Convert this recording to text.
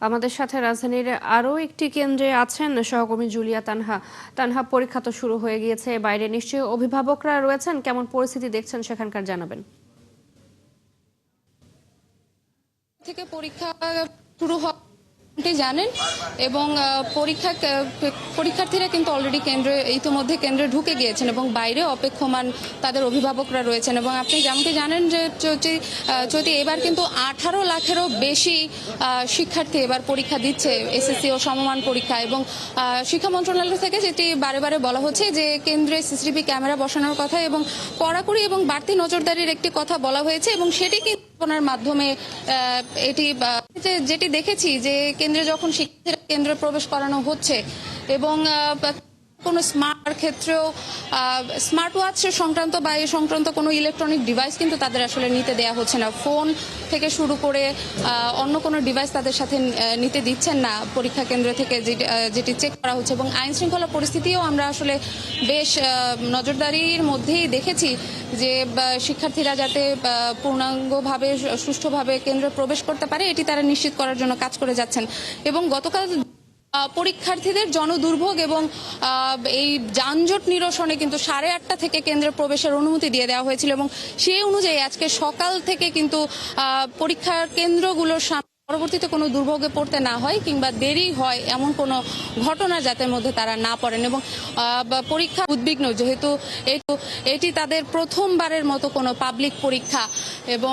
আমাদের সাথে রাজধানীর আরও একটি কেন্দ্রে আছেন সহকর্মী জুলিয়া তানহা। তানহা, পরীক্ষা তো শুরু হয়ে গিয়েছে, বাইরে নিশ্চয়ই অভিভাবকরা রয়েছেন, কেমন পরিস্থিতি দেখছেন সেখানকার জানাবেন। থেকে পরীক্ষা শুরু জানেন এবং পরীক্ষার্থীরা কিন্তু অলরেডি ইতিমধ্যে কেন্দ্রে ঢুকে গিয়েছেন এবং বাইরে অপেক্ষমান তাদের অভিভাবকরা রয়েছেন। এবং আপনি যেমনটি জানেন যে যদি এবার কিন্তু 18 লাখেরও বেশি শিক্ষার্থী এবার পরীক্ষা দিচ্ছে এসএসসি ও সমমান পরীক্ষা। এবং শিক্ষা মন্ত্রণালয় থেকে যেটি বারে বারে বলা হচ্ছে যে কেন্দ্রে সিসিটিভি ক্যামেরা বসানোর কথা এবং কড়াকড়ি এবং বাড়তি নজরদারির একটি কথা বলা হয়েছে। এবং সেটি মাধ্যমে এটি যেটি দেখেছি যে কেন্দ্রে যখন শিক্ষার্থীরা কেন্দ্রে প্রবেশ করানো হচ্ছে এবং কোনো ক্ষেত্রেও স্মার্ট ওয়াচ সংক্রান্ত বা এই সংক্রান্ত কোনো ইলেকট্রনিক ডিভাইস কিন্তু তাদের আসলে নিতে দেওয়া হচ্ছে না। ফোন থেকে শুরু করে অন্য কোনো ডিভাইস তাদের সাথে নিতে দিচ্ছেন না পরীক্ষা কেন্দ্র থেকে, যেটি চেক করা হচ্ছে। এবং আইন শৃঙ্খলা পরিস্থিতিও আমরা আসলে বেশ নজরদারির মধ্যেই দেখেছি যে শিক্ষার্থীরা যাতে পূর্ণাঙ্গভাবে সুষ্ঠুভাবে কেন্দ্রে প্রবেশ করতে পারে এটি তারা নিশ্চিত করার জন্য কাজ করে যাচ্ছেন। এবং গতকাল পরীক্ষার্থীদের জনদুর্ভোগ এবং এই যানজট নিরসনে কিন্তু 8:30 থেকে কেন্দ্রে প্রবেশের অনুমতি দিয়ে দেওয়া হয়েছিল। এবং সেই অনুযায়ী আজকে সকাল থেকে কিন্তু পরীক্ষা কেন্দ্রগুলোর পরবর্তীতে কোনো দুর্ভোগে পড়তে না হয় কিংবা দেরি হয় এমন কোনো ঘটনা যাতে মধ্যে তারা না পড়েন। এবং পরীক্ষা উদ্বিগ্ন, যেহেতু এটি তাদের প্রথমবারের মতো কোনো পাবলিক পরীক্ষা এবং